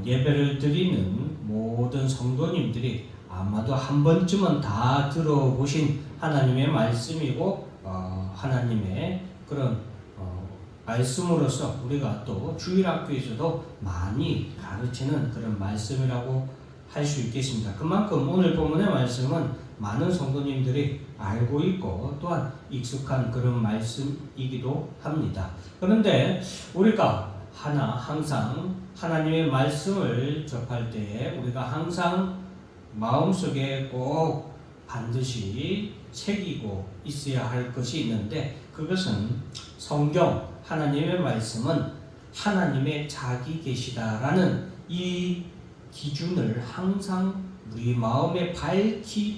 예배를 드리는 모든 성도님들이 아마도 한 번쯤은 다 들어보신 하나님의 말씀이고 하나님의 그런 말씀으로서 우리가 또 주일학교에서도 많이 가르치는 그런 말씀이라고 할 수 있겠습니다. 그만큼 오늘 본문의 말씀은 많은 성도님들이 알고 있고 또한 익숙한 그런 말씀이기도 합니다. 그런데 우리가 항상 하나님의 말씀을 접할 때에 우리가 항상 마음속에 꼭 반드시 새기고 있어야 할 것이 있는데, 그것은 성경 하나님의 말씀은 하나님의 자기 계시다라는 이 기준을 항상 우리 마음에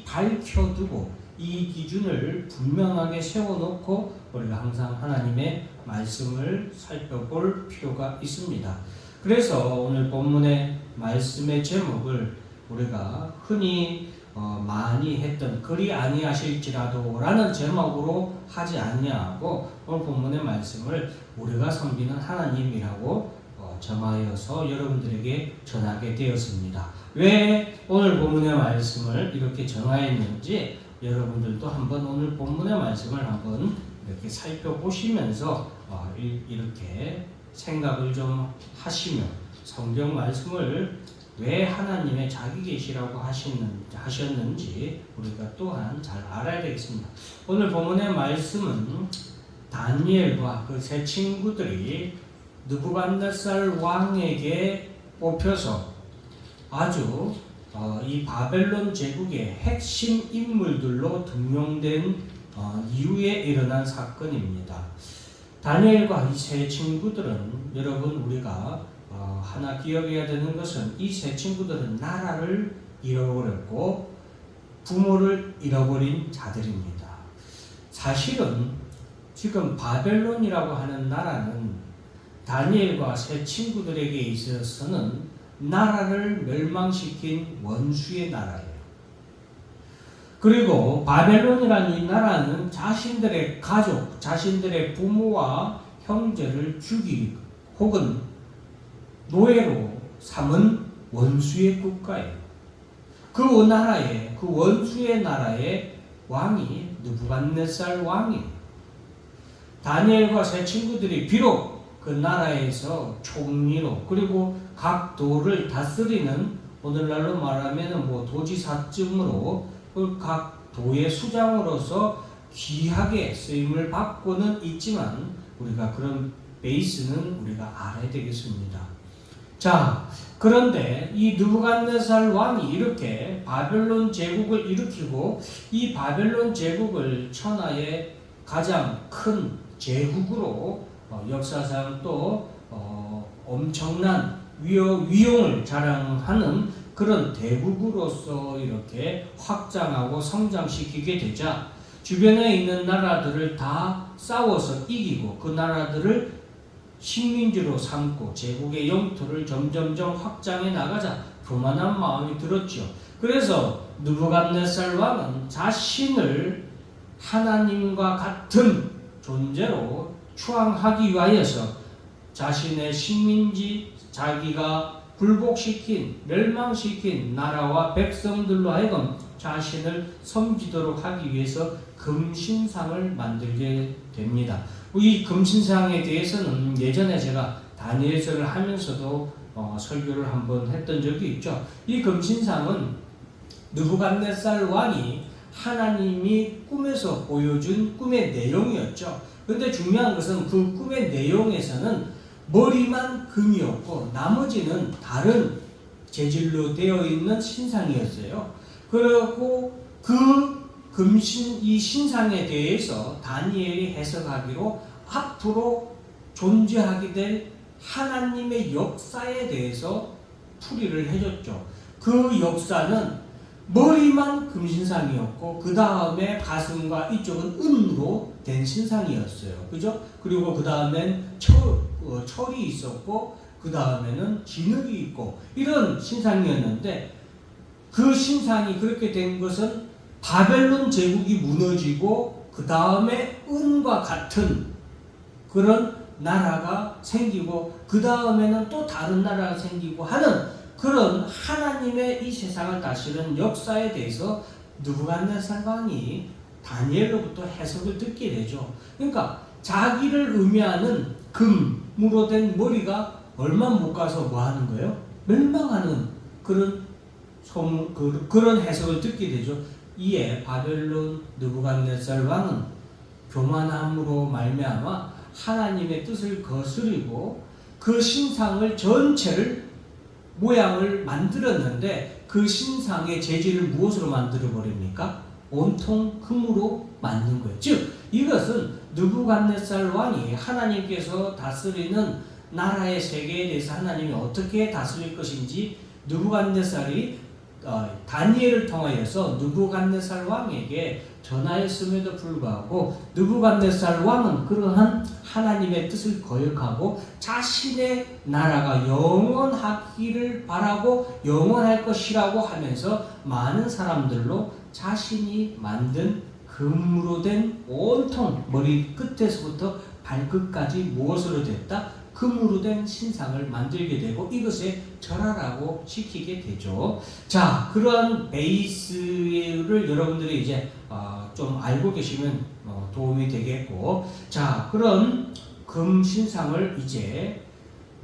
밝혀두고 이 기준을 분명하게 세워놓고 우리가 항상 하나님의 말씀을 살펴볼 필요가 있습니다. 그래서 오늘 본문의 말씀의 제목을 우리가 흔히 많이 했던 그리 아니하실지라도 라는 제목으로 하지 않냐고 오늘 본문의 말씀을 우리가 섬기는 하나님이라고 정하여서 여러분들에게 전하게 되었습니다. 왜 오늘 본문의 말씀을 이렇게 정하였는지 여러분들도 한번 오늘 본문의 말씀을 한번 이렇게 살펴보시면서 이렇게 생각을 좀 하시며 성경 말씀을 왜 하나님의 자기 계시라고 하셨는지 우리가 또한 잘 알아야 되겠습니다. 오늘 본문의 말씀은 다니엘과 그 세 친구들이 느부갓네살 왕에게 뽑혀서 아주 이 바벨론 제국의 핵심 인물들로 등용된 이후에 일어난 사건입니다. 다니엘과 이 세 친구들은 여러분 우리가 하나 기억해야 되는 것은 이 세 친구들은 나라를 잃어버렸고 부모를 잃어버린 자들입니다. 사실은 지금 바벨론이라고 하는 나라는 다니엘과 세 친구들에게 있어서는 나라를 멸망시킨 원수의 나라예요. 그리고 바벨론이라는 이 나라는 자신들의 가족, 자신들의 부모와 형제를 죽이고 혹은 노예로 삼은 원수의 국가예요. 그 나라의, 그 원수의 나라의 왕이 느부갓네살 왕이에요. 다니엘과 세 친구들이 비록 그 나라에서 총리로 그리고 각 도를 다스리는 오늘날로 말하면 도지사쯤으로 각 도의 수장으로서 귀하게 쓰임을 받고는 있지만 우리가 그런 베이스는 우리가 알아야 되겠습니다. 자, 그런데 이 느부갓네살 왕이 이렇게 바벨론 제국을 일으키고 이 바벨론 제국을 천하의 가장 큰 제국으로 역사상 또 엄청난 위용을 자랑하는 그런 대국으로서 이렇게 확장하고 성장시키게 되자 주변에 있는 나라들을 다 싸워서 이기고 그 나라들을 식민지로 삼고 제국의 영토를 점점점 확장해 나가자 교만한 마음이 들었죠. 그래서 느부갓네살 왕은 자신을 하나님과 같은 존재로 추앙하기 위하여서 자신의 식민지, 자기가 굴복시킨, 멸망시킨 나라와 백성들로 하여금 자신을 섬기도록 하기 위해서 금신상을 만들게 됩니다. 이 금신상에 대해서는 예전에 제가 다니엘서를 하면서도 설교를 한번 했던 적이 있죠. 이 금신상은 느부갓네살 왕이 하나님이 꿈에서 보여준 꿈의 내용이었죠. 그런데 중요한 것은 그 꿈의 내용에서는 머리만 금이었고 나머지는 다른 재질로 되어 있는 신상이었어요. 그리고 이 신상에 대해서 다니엘이 해석하기로 앞으로 존재하게 될 하나님의 역사에 대해서 풀이를 해줬죠. 그 역사는 머리만 금신상이었고 그 다음에 가슴과 이쪽은 은으로 된 신상이었어요. 그죠? 그리고 그 다음엔 철이 있었고 그 다음에는 진흙이 있고 이런 신상이었는데 그 신상이 그렇게 된 것은 바벨론 제국이 무너지고 그 다음에 은과 같은 그런 나라가 생기고 그 다음에는 또 다른 나라가 생기고 하는 그런 하나님의 이 세상을 다스리는 역사에 대해서 느부갓네살 왕이 다니엘로부터 해석을 듣게 되죠. 그러니까 자기를 의미하는 금으로 된 머리가 얼마 못 가서 뭐 하는 거예요? 멸망하는 그런 그런 해석을 듣게 되죠. 이에 바벨론 느부갓네살 왕은 교만함으로 말미암아 하나님의 뜻을 거스리고 그 신상을 전체를 모양을 만들었는데 그 신상의 재질을 무엇으로 만들어 버립니까? 온통 금으로 만든 거예요. 즉 이것은 느부갓네살 왕이 하나님께서 다스리는 나라의 세계에 대해서 하나님이 어떻게 다스릴 것인지 느부갓네살이 다니엘을 통하여서 느부갓네살 왕에게 전하였음에도 불구하고 느부갓네살 왕은 그러한 하나님의 뜻을 거역하고 자신의 나라가 영원하기를 바라고 영원할 것이라고 하면서 많은 사람들로 자신이 만든 금으로 된 온통 머리 끝에서부터 발끝까지 무엇으로 됐다? 금으로 된 신상을 만들게 되고 이것에 절하라고 시키게 되죠. 자, 그러한 베이스를 여러분들이 이제 좀 알고 계시면 도움이 되겠고, 자, 그런 금 신상을 이제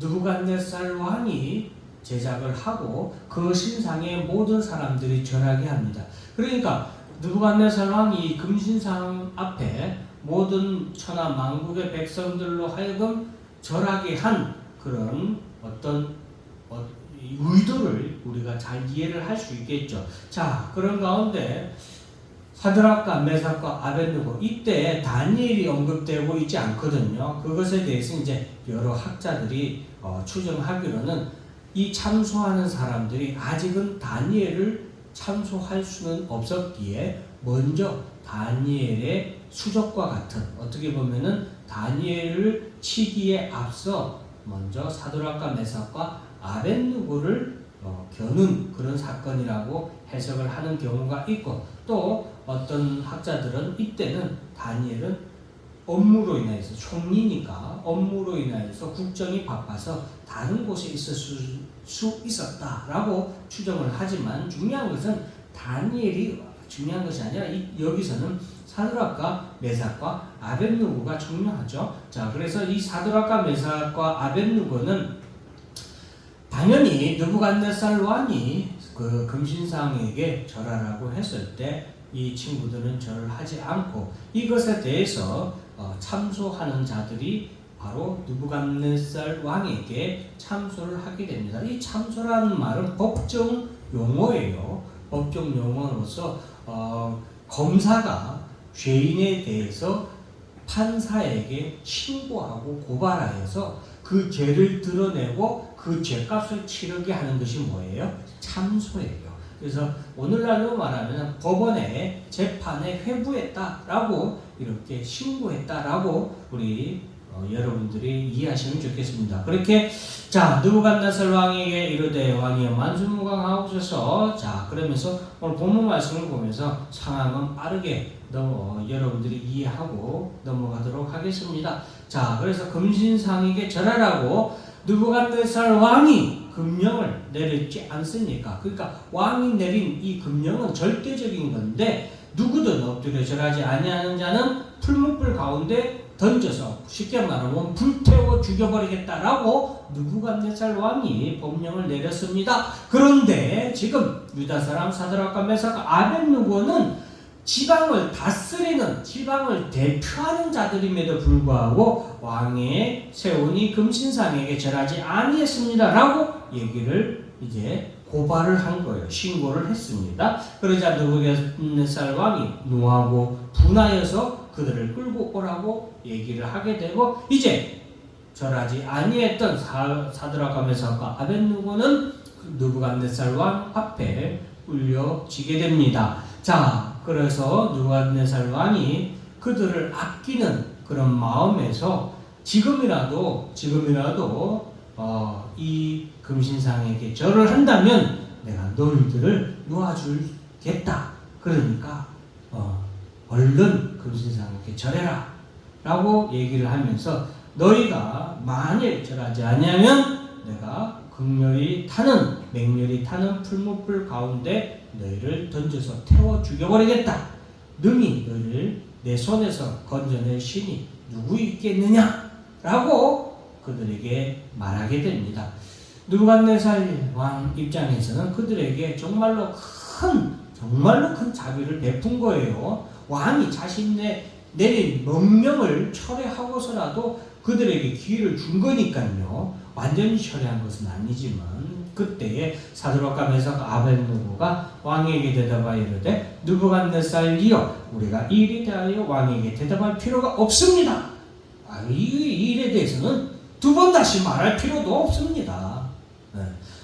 느부갓네살 왕이 제작을 하고 그 신상에 모든 사람들이 절하게 합니다. 그러니까 느부갓네살 왕이 금신상 앞에 모든 천하 만국의 백성들로 하여금 절하게 한 그런 어떤 의도를 우리가 잘 이해를 할 수 있겠죠. 자, 그런 가운데 사드락과 메삭과 아벳느고 이때 다니엘이 언급되고 있지 않거든요. 그것에 대해서 이제 여러 학자들이 추정하기로는 이 참소하는 사람들이 아직은 다니엘을 참소할 수는 없었기에 먼저 다니엘의 수족과 같은 어떻게 보면은 다니엘을 치기에 앞서 먼저 사드락과 메삭과 아벳느고를 겨눈 그런 사건이라고 해석을 하는 경우가 있고 또 어떤 학자들은 이때는 다니엘은 업무로 인해서 총리니까 업무로 인해서 국정이 바빠서 다른 곳에 있을 수 있었다라고 추정을 하지만 중요한 것은 다니엘이 중요한 것이 아니라 여기서는 사드락과 메삭과 아벳느고가 중요하죠. 자, 그래서 이 사드락과 메삭과 아벳느고는 당연히 느부갓네살 왕이 그 금신상에게 절하라고 했을 때 이 친구들은 절을 하지 않고 이것에 대해서 참소하는 자들이 바로 느부갓네살 왕에게 참소를 하게 됩니다. 이 참소라는 말은 법정 용어예요. 법정 용어로서 검사가 죄인에 대해서 판사에게 신고하고 고발하여서 그 죄를 드러내고 그 죄값을 치르게 하는 것이 뭐예요? 참소예요. 그래서 오늘날로 말하면 법원에 재판에 회부했다라고 이렇게 신고했다라고 우리 여러분들이 이해하시면 좋겠습니다. 그렇게 자 느부갓네살 왕에게 이르되 왕이여 만수무강하옵소서. 자 그러면서 오늘 본문 말씀을 보면서 상황은 빠르게 여러분들이 이해하고 넘어가도록 하겠습니다. 자 그래서 금신상에게 절하라고 느부갓네살 왕이 금령을 내렸지 않습니까? 그러니까 왕이 내린 이 금령은 절대적인 건데 누구든 엎드려 절하지 아니하는 자는 풀무불 가운데 던져서 쉽게 말하면 불태워 죽여버리겠다라고 느부갓네살 왕이 법령을 내렸습니다. 그런데 지금 유다 사람 사드락과 메삭과 아벳느고는 지방을 다스리는 지방을 대표하는 자들임에도 불구하고 왕의 세우니 금신상에게 절하지 아니했습니다라고 얘기를 이제 고발을 한 거예요. 신고를 했습니다. 그러자 느부갓네살 왕이 노하고 분하여서 그들을 끌고 오라고 얘기를 하게 되고 이제 절하지 아니했던 사드락과 메삭과 아벳느고는 느부갓네살 왕 앞에 울려지게 됩니다. 자, 그래서 느부갓네살 왕이 그들을 아끼는 그런 마음에서 지금이라도 이 금신상에게 절을 한다면 내가 너희들을 놓아주겠다. 그러니까 얼른 금신상에게 절해라 라고 얘기를 하면서 너희가 만일 절하지 아니하면 내가 극렬히 타는 맹렬히 타는 풀무불 가운데 너희를 던져서 태워 죽여버리겠다. 능히 너희를 내 손에서 건져낼 신이 누구 있겠느냐? 라고 그들에게 말하게 됩니다. 느부갓네살 왕 입장에서는 그들에게 정말로 큰 자비를 베푼 거예요. 왕이 자신의 내린 명령을 철회하고서라도 그들에게 기회를 준 거니까요. 완전히 철회한 것은 아니지만 그때에 사드락과 메삭 아벳느고가 왕에게 대답하여 이르되 느부갓네살이여 우리가 이 일에 대하여 왕에게 대답할 필요가 없습니다. 이 일에 대해서는 두 번 다시 말할 필요도 없습니다.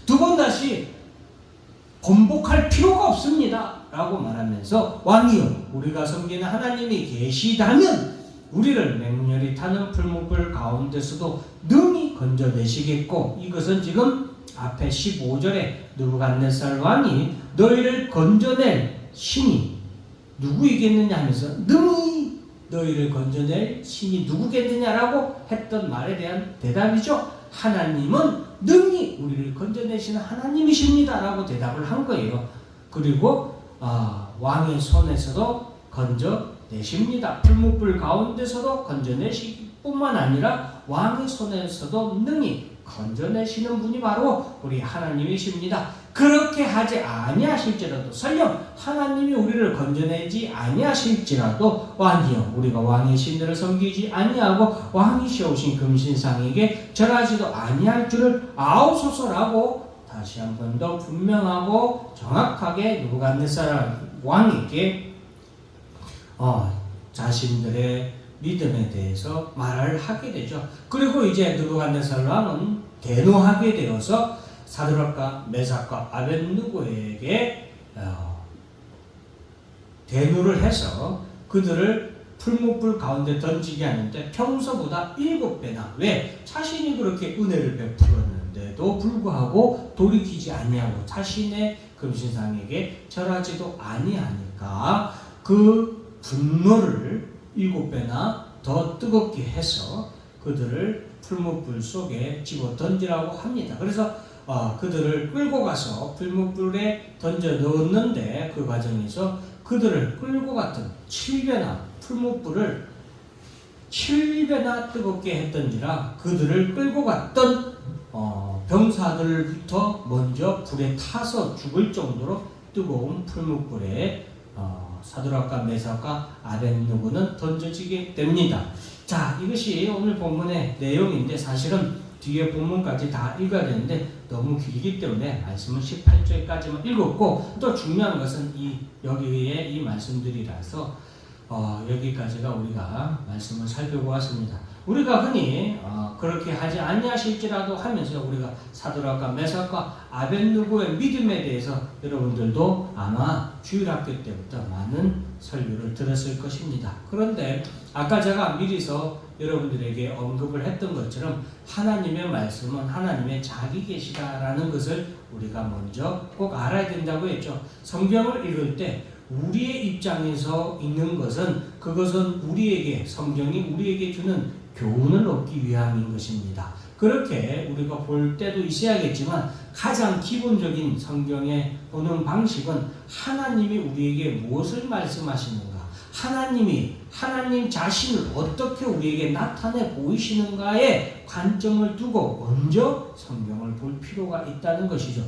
두 번 다시 번복할 필요가 없습니다. 라고 말하면서 왕이여 우리가 섬기는 하나님이 계시다면 우리를 맹렬히 타는 풀무불 가운데서도 능히 건져내시겠고, 이것은 지금 앞에 15절에 느부갓네살 왕이 너희를 건져낼 신이 누구이겠느냐 하면서 능히 너희를 건져낼 신이 누구겠느냐라고 했던 말에 대한 대답이죠. 하나님은 능히 우리를 건져내시는 하나님이십니다 라고 대답을 한 거예요. 그리고 왕의 손에서도 건져내십니다. 풀무불 가운데서도 건져내시기 뿐만 아니라 왕의 손에서도 능히 건져내시는 분이 바로 우리 하나님이십니다. 그렇게 하지 아니하실지라도, 설령 하나님이 우리를 건져내지 아니하실지라도 왕이여 우리가 왕의 신들을 섬기지 아니하고 왕이시오신 금신상에게 절하지도 아니할 줄을 아옵소서라고 다시 한 번 더 분명하고 정확하게 느부갓네살 왕에게 자신들의 믿음에 대해서 말을 하게 되죠. 그리고 이제 느부갓네살 왕은 대노하게 되어서 사드락과 메삭과 아벳느고에게 대노를 해서 그들을 풀무불 가운데 던지게 하는데 평소보다 7배나, 왜? 자신이 그렇게 은혜를 베풀었는데도 불구하고 돌이키지 아니하고 자신의 금신상에게 절하지도 아니하니까 그 분노를 7배나 더 뜨겁게 해서 그들을 풀무불 속에 집어 던지라고 합니다. 그래서 그들을 끌고 가서 풀무불에 던져 넣었는데 그 과정에서 그들을 끌고 갔던 7배나 풀무불을 7배나 뜨겁게 했던지라 그들을 끌고 갔던 병사들부터 먼저 불에 타서 죽을 정도로 뜨거운 풀무불에 사드락과 메삭과 아벳느고는 던져지게 됩니다. 자, 이것이 오늘 본문의 내용인데 사실은 뒤에 본문까지 다 읽어야 되는데 너무 길기 때문에 말씀은 18절까지만 읽었고, 또 중요한 것은 여기에 이 말씀들이라서 여기까지가 우리가 말씀을 살펴보았습니다. 우리가 흔히 그렇게 하지 아니하실지라도 하면서 우리가 사드락과 메삭과 아벳느고의 믿음에 대해서 여러분들도 아마 주일학교 때부터 많은 설교를 들었을 것입니다. 그런데 아까 제가 미리서 여러분들에게 언급을 했던 것처럼 하나님의 말씀은 하나님의 자기 계시다라는 것을 우리가 먼저 꼭 알아야 된다고 했죠. 성경을 읽을 때 우리의 입장에서 읽는 것은 그것은 성경이 우리에게 주는 교훈을 얻기 위함인 것입니다. 그렇게 우리가 볼 때도 있어야겠지만 가장 기본적인 성경의 보는 방식은 하나님이 우리에게 무엇을 말씀하시는가, 하나님 자신을 어떻게 우리에게 나타내 보이시는가에 관점을 두고 먼저 성경을 볼 필요가 있다는 것이죠.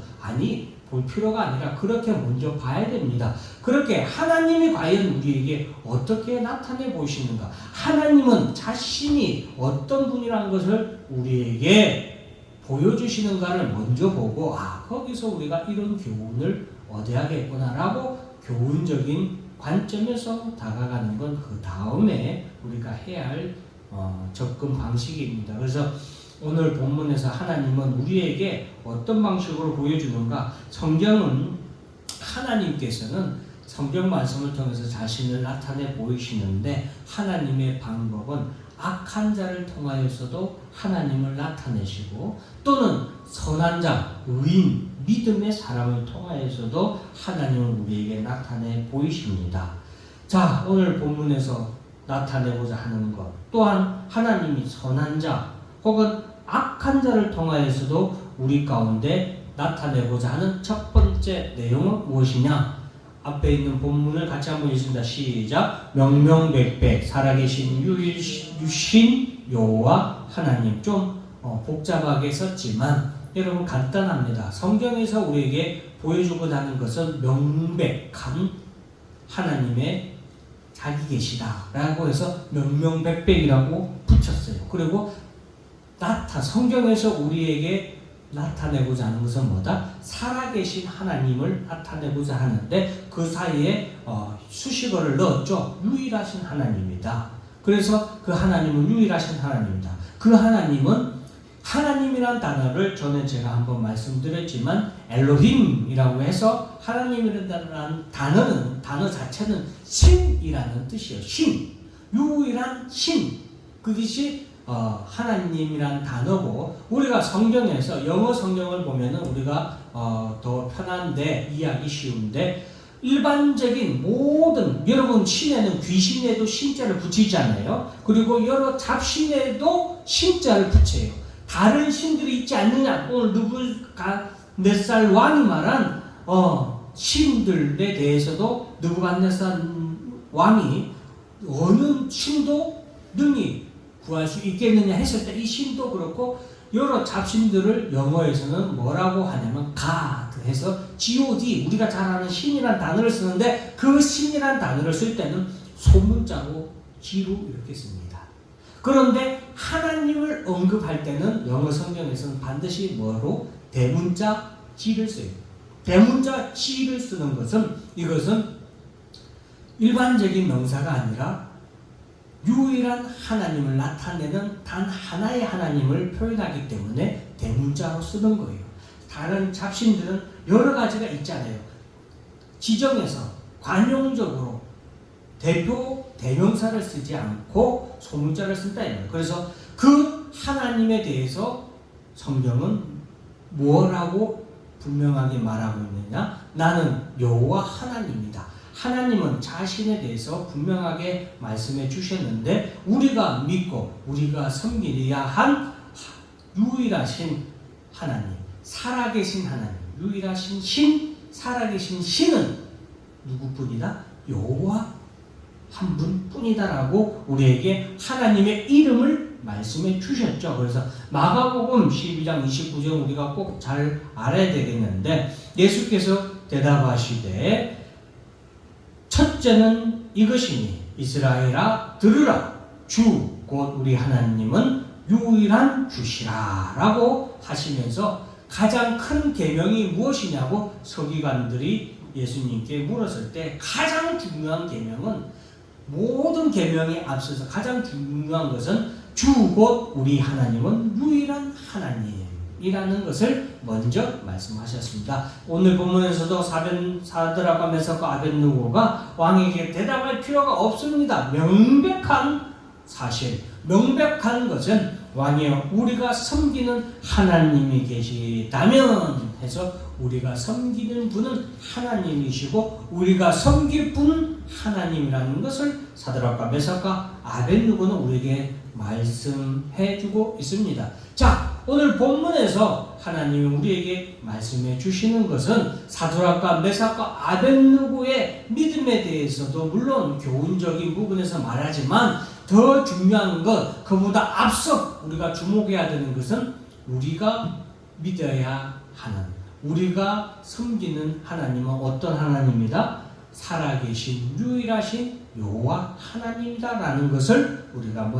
볼 필요가 아니라 그렇게 먼저 봐야 됩니다. 그렇게 하나님이 과연 우리에게 어떻게 나타내 보이시는가, 하나님은 자신이 어떤 분이라는 것을 우리에게 보여주시는가를 먼저 보고 거기서 우리가 이런 교훈을 얻어야겠구나라고 교훈적인 관점에서 다가가는 건 그 다음에 우리가 해야 할 접근 방식입니다. 그래서 오늘 본문에서 하나님은 우리에게 어떤 방식으로 보여주는가, 성경은 하나님께서는 성경 말씀을 통해서 자신을 나타내 보이시는데 하나님의 방법은 악한 자를 통하여서도 하나님을 나타내시고 또는 선한 자, 의인, 믿음의 사람을 통하여서도 하나님을 우리에게 나타내 보이십니다. 자, 오늘 본문에서 나타내고자 하는 것, 또한 하나님이 선한 자 혹은 악한 자를 통하여서도 우리 가운데 나타내고자 하는 첫 번째 내용은 무엇이냐? 앞에 있는 본문을 같이 한번 읽습니다. 시작. 명명백백 살아계신 유일신 여호와 하나님. 좀 복잡하게 썼지만 여러분 간단합니다. 성경에서 우리에게 보여주고자 하는 것은 명백한 하나님의 자기 계시다라고 해서 명명백백이라고 붙였어요. 그리고 성경에서 우리에게 나타내고자 하는 것은 뭐다? 살아계신 하나님을 나타내고자 하는데 그 사이에 수식어를 넣었죠. 유일하신 하나님이다. 그래서 그 하나님은 유일하신 하나님이다. 그 하나님은 하나님이란 단어를 전에 제가 한번 말씀드렸지만 엘로힘이라고 해서 하나님이라는 단어 자체는 신이라는 뜻이에요. 신, 유일한 신. 그것이 하나님이란 단어고, 우리가 성경에서 영어 성경을 보면은 우리가 더 편한데 이해하기 쉬운데, 일반적인 모든 여러분 신에는 귀신에도 신자를 붙이잖아요. 그리고 여러 잡신에도 신자를 붙여요. 다른 신들이 있지 않느냐? 오늘 느부갓네살 왕이 말한 신들에 대해서도 느부갓네살 왕이 어느 신도 능히 구할 수 있겠느냐 했을 때 이 신도 그렇고 여러 잡신들을 영어에서는 뭐라고 하냐면 God 해서 God, 우리가 잘 아는 신이란 단어를 쓰는데 그 신이란 단어를 쓸 때는 소문자로 G로 이렇게 씁니다. 그런데 하나님을 언급할 때는 영어 성경에서는 반드시 뭐로? 대문자 G를 써요. 대문자 G를 쓰는 것은 이것은 일반적인 명사가 아니라 유일한 하나님을 나타내는 단 하나의 하나님을 표현하기 때문에 대문자로 쓰는 거예요. 다른 잡신들은 여러 가지가 있잖아요. 지정해서 관용적으로 대명사를 쓰지 않고 소문자를 쓴다. 그래서 그 하나님에 대해서 성경은 뭐라고 분명하게 말하고 있느냐? 나는 여호와 하나님이다. 하나님은 자신에 대해서 분명하게 말씀해 주셨는데 우리가 믿고 우리가 섬기려야 한 유일하신 하나님, 살아계신 하나님, 유일하신 신, 살아계신 신은 누구뿐이다? 여호와 한 분뿐이다라고 우리에게 하나님의 이름을 말씀해 주셨죠. 그래서 마가복음 12장 29절 우리가 꼭 잘 알아야 되겠는데, 예수께서 대답하시되 첫째는 이것이니 이스라엘아 들으라, 주 곧 우리 하나님은 유일한 주시라 라고 하시면서 가장 큰 계명이 무엇이냐고 서기관들이 예수님께 물었을 때 가장 중요한 계명은, 모든 계명에 앞서서 가장 중요한 것은 주 곧 우리 하나님은 유일한 하나님이라는 것을 먼저 말씀하셨습니다. 오늘 본문에서도 사드락과 메삭과 아벳느고가 왕에게 대답할 필요가 없습니다. 명백한 사실, 명백한 것은 왕이여 우리가 섬기는 하나님이 계시다면 해서 우리가 섬기는 분은 하나님이시고 우리가 섬길 분은 하나님이라는 것을 사드락과 메삭과 아벳느고는 우리에게 말씀해 주고 있습니다. 자, 오늘 본문에서 하나님이 우리에게 말씀해 주시는 것은 사드락과 메삭과 아벳느고의 믿음에 대해서도 물론 교훈적인 부분에서 말하지만 더 중요한 것, 그보다 앞서 우리가 주목해야 되는 것은 우리가 믿어야 하는, 우리가 섬기는 하나님은 어떤 하나님이다? 살아계신 유일하신 여호와 하나님이다라는 것을 우리가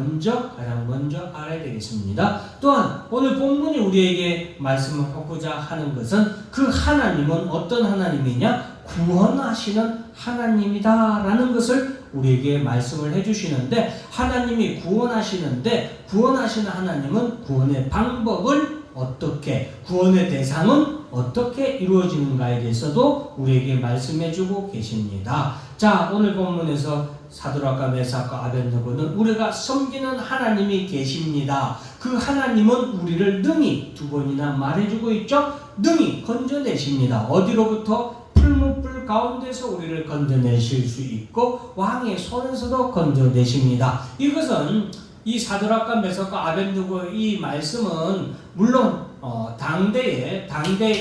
가장 먼저 알아야 되겠습니다. 또한 오늘 본문이 우리에게 말씀하고자 하는 것은 그 하나님은 어떤 하나님이냐? 구원하시는 하나님이다라는 것을 우리에게 말씀을 해주시는데, 하나님이 구원하시는데 구원하시는 하나님은 구원의 방법을 어떻게, 구원의 대상은 어떻게 이루어지는가에 대해서도 우리에게 말씀해주고 계십니다. 자, 오늘 본문에서 사드락과 메삭과 아벳느고는 우리가 섬기는 하나님이 계십니다. 그 하나님은 우리를 능히, 두 번이나 말해주고 있죠. 능히 건져내십니다. 어디로부터? 풀무불 가운데서 우리를 건져내실 수 있고 왕의 손에서도 건져내십니다. 이것은 이 사드락과 메삭과 아벳느고 이 말씀은 물론 당대에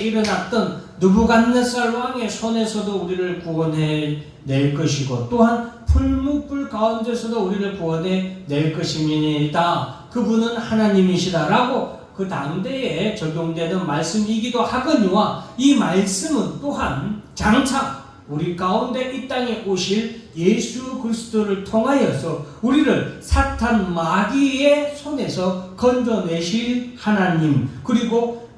일어났던 느부갓네살 왕의 손에서도 우리를 구원해 낼 것이고 또한 풀무불 가운데서도 우리를 구원해 낼 것입니다. 그분은 하나님이시다라고 그 당대에 적용되는 말씀이기도 하거니와 이 말씀은 또한 장차 우리 가운데 이 땅에 오실 예수 그리스도를 통하여서 우리를 사탄 마귀의 손에서 건져내실 하나님, 그리고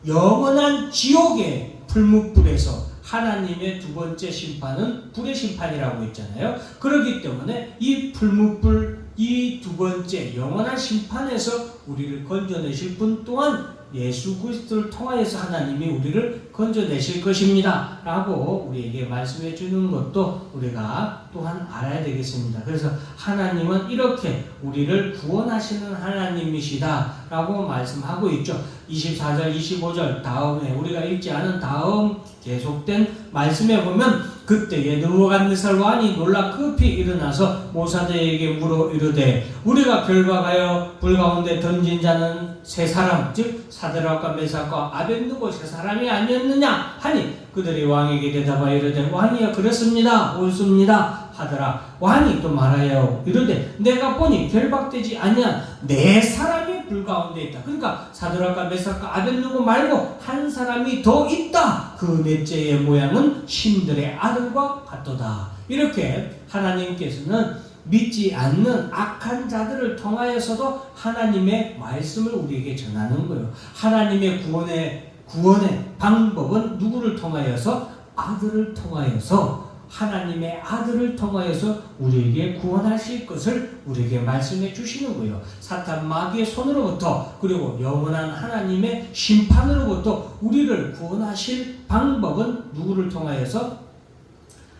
영원한 지옥의 풀무불에서 하나님의 두 번째 심판은 불의 심판이라고 했잖아요. 그렇기 때문에 이 풀무불, 이 두 번째 영원한 심판에서 우리를 건져내실 분 또한 예수 그리스도를 통하여서 하나님이 우리를 건져내실 것입니다 라고 우리에게 말씀해 주는 것도 우리가 또한 알아야 되겠습니다. 그래서 하나님은 이렇게 우리를 구원하시는 하나님이시다 라고 말씀하고 있죠. 24절 25절 다음에 우리가 읽지 않은 다음 계속된 말씀에 보면 그때에 느부갓네살 왕이 놀라 급히 일어나서 모사대에게 물어 이르되 우리가 결박하여 불 가운데 던진 자는 세 사람 즉 사드락과 메삭과 아벳느고 세 사람이 아니었느냐 하니 그들이 왕에게 대답하여 이르되 왕이여 그렇습니다 옳습니다 하더라. 왕이 또 말하여 이르되 내가 보니 결박되지 아니한 네 사람이 불 가운데 있다. 그러니까 사드락과 메삭과 아벳느고 말고 한 사람이 더 있다. 그 넷째의 모양은 신들의 아들과 같도다. 이렇게 하나님께서는 믿지 않는 악한 자들을 통하여서도 하나님의 말씀을 우리에게 전하는 거예요. 하나님의 구원의 방법은 누구를 통하여서? 아들을 통하여서, 하나님의 아들을 통하여서 우리에게 구원하실 것을 우리에게 말씀해 주시는 거예요. 사탄 마귀의 손으로부터 그리고 영원한 하나님의 심판으로부터 우리를 구원하실 방법은 누구를 통하여서?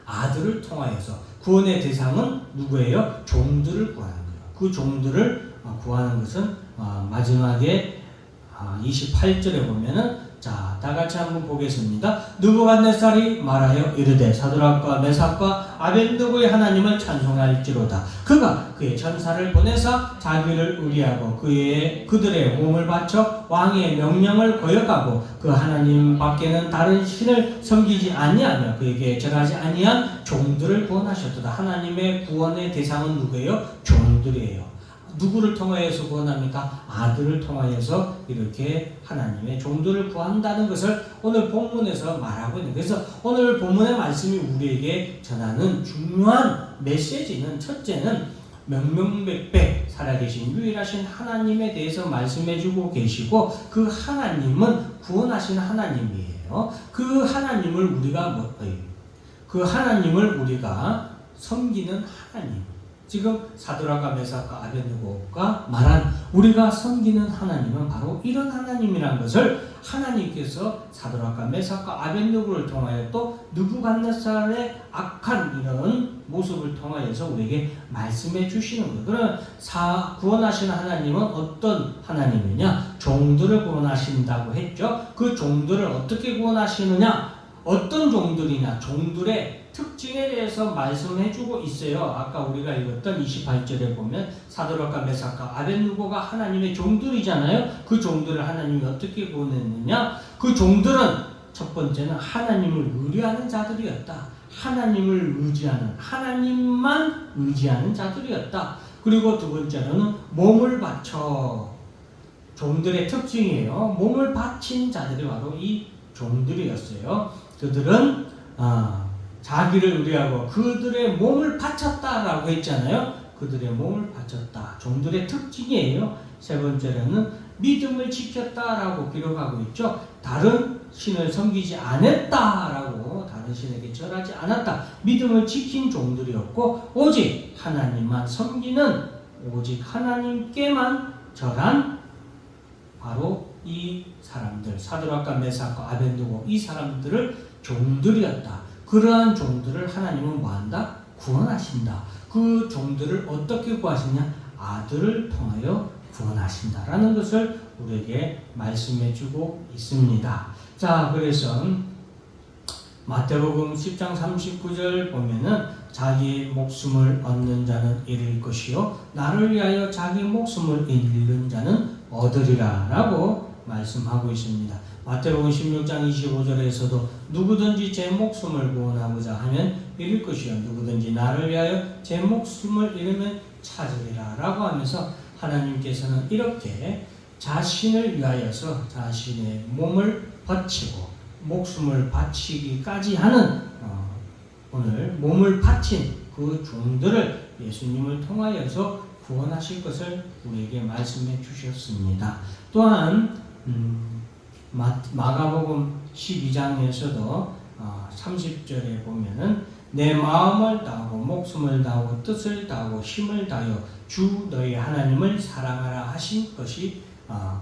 아들을 통하여서. 구원의 대상은 누구예요? 종들을 구하는 거예요. 그 종들을 구하는 것은 마지막에 28절에 보면은 자, 다 같이 한번 보겠습니다. 느부갓네살이 말하여 이르되 사드락과 메삭과 아벳느고의 하나님을 찬송할지로다. 그가 그의 천사를 보내사 자기를 의리하고 그들의 몸을 바쳐 왕의 명령을 거역하고 그 하나님 밖에는 다른 신을 섬기지 아니하며 그에게 절하지 아니한 종들을 구원하셨도다. 하나님의 구원의 대상은 누구예요? 종들이에요. 누구를 통하여서 구원합니까? 아들을 통하여서 이렇게 하나님의 종들을 구한다는 것을 오늘 본문에서 말하고 있는 거예요. 그래서 오늘 본문의 말씀이 우리에게 전하는 중요한 메시지는 첫째는 명명백백 살아계신 유일하신 하나님에 대해서 말씀해주고 계시고 그 하나님은 구원하시는 하나님이에요. 그 하나님을 우리가 섬기는 하나님. 지금 사드락과 메삭과 아벳느고가 말한 우리가 섬기는 하나님은 바로 이런 하나님이라는 것을 하나님께서 사드락과 메삭과 아벳느고를 통하여 또 느부갓네살의 악한 이런 모습을 통하여서 우리에게 말씀해 주시는 거예요. 그럼 구원하시는 하나님은 어떤 하나님이냐? 종들을 구원하신다고 했죠. 그 종들을 어떻게 구원하시느냐? 어떤 종들이냐? 종들의 특징에 대해서 말씀해주고 있어요. 아까 우리가 읽었던 28절에 보면 사드락과 메삭과 아벳느고가 하나님의 종들이잖아요. 그 종들을 하나님이 어떻게 구원했느냐? 그 종들은 첫 번째는 하나님을 의뢰하는 자들이었다. 하나님을 의지하는, 하나님만 의지하는 자들이었다. 그리고 두 번째로는 몸을 바쳐. 종들의 특징이에요. 몸을 바친 자들이 바로 이 종들이었어요. 그들은 자기를 의뢰하고 그들의 몸을 바쳤다라고 했잖아요. 그들의 몸을 바쳤다. 종들의 특징이에요. 세 번째로는 믿음을 지켰다라고 기록하고 있죠. 다른 신을 섬기지 않았다라고, 다른 신에게 절하지 않았다. 믿음을 지킨 종들이었고 오직 하나님만 섬기는, 오직 하나님께만 절한 바로 이 사람들, 사드락과 메삭과 아벳느고, 이 사람들을 종들이었다. 그러한 종들을 하나님은 뭐한다? 구원하신다. 그 종들을 어떻게 구하시냐? 아들을 통하여 구원하신다라는 것을 우리에게 말씀해 주고 있습니다. 자, 그래서 마태복음 10장 39절 보면은 자기 목숨을 얻는 자는 잃을 것이요 나를 위하여 자기 목숨을 잃는 자는 얻으리라 라고 말씀하고 있습니다. 마태복음 16장 25절에서도 누구든지 제 목숨을 구원하고자 하면 잃을 것이요 누구든지 나를 위하여 제 목숨을 잃으면 찾으리라 라고 하면서 하나님께서는 이렇게 자신을 위하여서 자신의 몸을 바치고 목숨을 바치기까지 하는 오늘 몸을 바친 그 종들을 예수님을 통하여서 구원하실 것을 우리에게 말씀해 주셨습니다. 또한 마가복음 12장에서도 30절에 보면은 내 마음을 다하고 목숨을 다하고 뜻을 다하고 힘을 다하여 주 너희 하나님을 사랑하라 하신 것이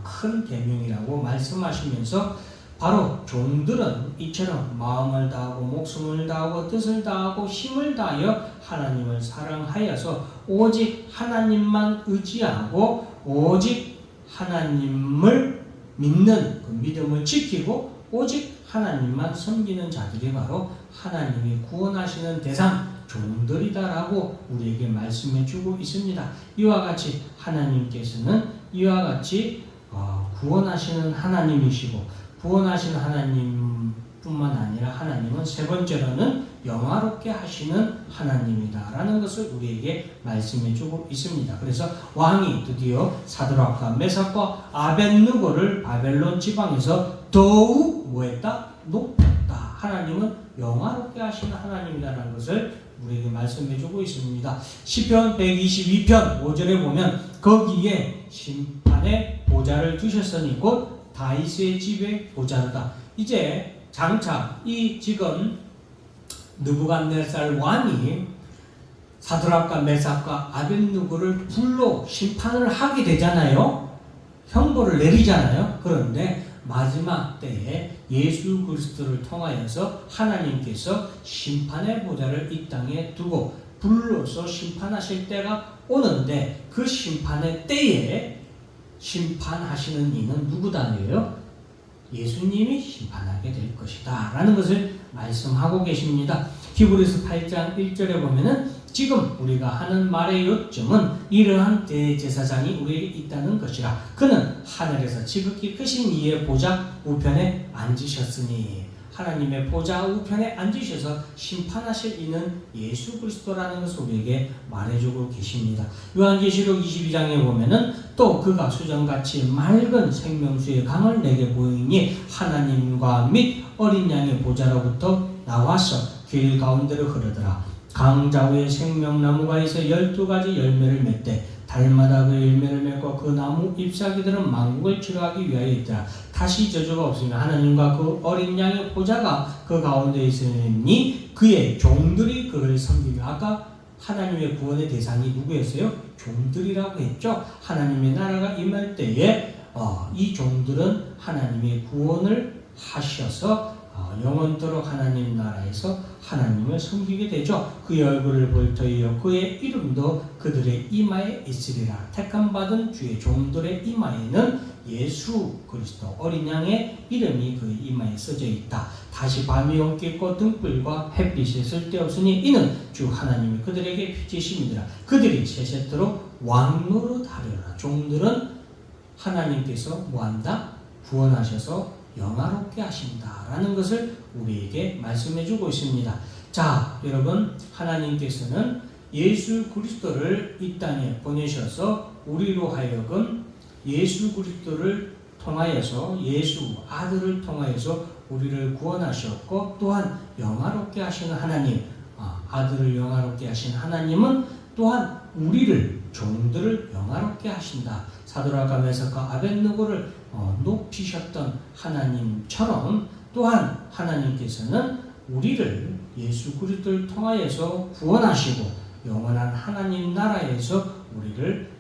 큰 계명이라고 말씀하시면서 바로 종들은 이처럼 마음을 다하고 목숨을 다하고 뜻을 다하고 힘을 다하여 하나님을 사랑하여서 오직 하나님만 의지하고 오직 하나님을 믿는 그 믿음을 지키고 오직 하나님만 섬기는 자들이 바로 하나님이 구원하시는 대상 종들이다라고 우리에게 말씀해 주고 있습니다. 이와 같이 하나님께서는 이와 같이 구원하시는 하나님이시고 구원하신 하나님뿐만 아니라 하나님은 세 번째로는 영화롭게 하시는 하나님이다라는 것을 우리에게 말씀해 주고 있습니다. 그래서 왕이 드디어 사드락과 메삭과 아벳느고를 바벨론 지방에서 더욱 뭐했다? 높였다. 하나님은 영화롭게 하시는 하나님이다라는 것을 우리에게 말씀해 주고 있습니다. 시편 122편 5절에 보면 거기에 심판의 보좌를 두셨으니 곧 다윗의 집의 보좌로다. 이제 장차 이 지금 느부갓네살 왕이 사드락과 메삭과 아벳느고를 불러 심판을 하게 되잖아요. 형벌을 내리잖아요. 그런데 마지막 때에 예수 그리스도를 통하여서 하나님께서 심판의 보좌를 이 땅에 두고 불러서 심판하실 때가 오는데 그 심판의 때에 심판하시는 이는 누구다래요? 예수님이 심판하게 될 것이다 라는 것을 말씀하고 계십니다. 히브리서 8장 1절에 보면은 지금 우리가 하는 말의 요점은 이러한 대제사장이 우리에게 있다는 것이라 그는 하늘에서 지극히 크신 이의 보좌 우편에 앉으셨으니 하나님의 보좌 우편에 앉으셔서 심판하실 이는 예수 그리스도라는 것을 우리에게 말해주고 계십니다. 요한계시록 22장에 보면은 또 그가 수정같이 맑은 생명수의 강을 내게 보이니 하나님과 및 어린 양의 보좌로부터 나와서 길 가운데로 흐르더라. 강 좌우에 생명나무가 있어 12가지 열매를 맺되 달마다 그 열매를 맺고 그 나무 잎사귀들은 만국을 치료하기 위하여 있더라. 다시 저주가 없으며 하나님과 그 어린 양의 보좌가 그 가운데 있으니 그의 종들이 그를 섬기며 아까 하나님의 구원의 대상이 누구였어요? 종들이라고 했죠. 하나님의 나라가 임할 때에 이 종들은 하나님의 구원을 하셔서 영원토록 하나님 나라에서 하나님을 섬기게 되죠. 그의 얼굴을 볼 터이요 그의 이름도 그들의 이마에 있으리라. 택함받은 주의 종들의 이마에는 예수 그리스도 어린 양의 이름이 그의 이마에 써져 있다. 다시 밤이 옮기고 등불과 햇빛이 쓸데없으니 이는 주 하나님이 그들에게 비치심이더라. 그들이 세세토록 왕노릇하리라. 종들은 하나님께서 뭐한다? 구원하셔서 영화롭게 하신다라는 것을 우리에게 말씀해 주고 있습니다. 자, 여러분, 하나님께서는 예수 그리스도를 이 땅에 보내셔서 우리로 하여금 예수 그리스도를 통하여서 예수 아들을 통하여서 우리를 구원하셨고 또한 영화롭게 하시는 하나님, 아들을 영화롭게 하신 하나님은 또한 우리를 종들을 영화롭게 하신다. 사드락과 메삭과 아벳느고를 높이셨던 하나님처럼 또한 하나님께서는 우리를 예수 그리스도를 통하여서 구원하시고 영원한 하나님 나라에서 우리를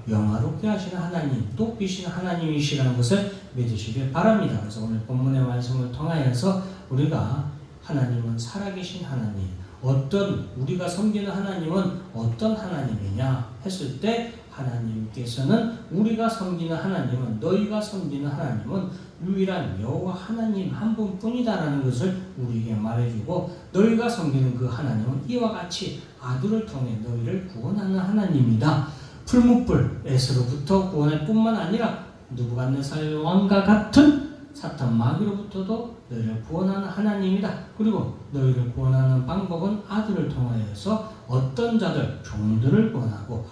영화롭게 하시는 하나님, 높이시는 하나님이시라는 것을 믿으시길 바랍니다. 그래서 오늘 본문의 말씀을 통하여서 우리가 하나님은 살아계신 하나님, 우리가 섬기는 하나님은 어떤 하나님이냐 했을 때 하나님께서는 우리가 섬기는 하나님은 너희가 섬기는 하나님은 유일한 여호와 하나님 한 분뿐이다라는 것을 우리에게 말해주고 너희가 섬기는 그 하나님은 이와 같이 아들을 통해 너희를 구원하는 하나님이다. 풀무불에서로부터 구원할 뿐만 아니라 느부갓네살 왕과 같은 사탄 마귀로부터도 너희를 구원하는 하나님이다. 그리고 너희를 구원하는 방법은 아들을 통하여서 어떤 자들, 종들을 구원하고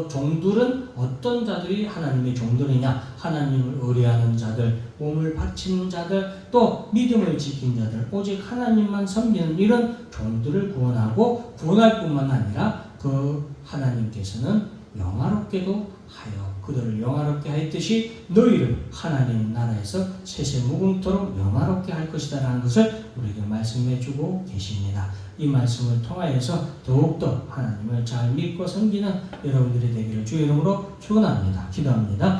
종들은 어떤 자들이 하나님의 종들이냐? 하나님을 의뢰하는 자들, 몸을 바치는 자들, 또 믿음을 지킨 자들, 오직 하나님만 섬기는 이런 종들을 구원하고 구원할 뿐만 아니라 그 하나님께서는 영화롭게도 하여 그들을 영화롭게 하였듯이 너희를 하나님 나라에서 세세 무궁토록 영화롭게 할 것이다 라는 것을 우리에게 말씀해 주고 계십니다. 이 말씀을 통하여서 더욱더 하나님을 잘 믿고 섬기는 여러분들이 되기를 주의 이름으로 축원합니다. 기도합니다.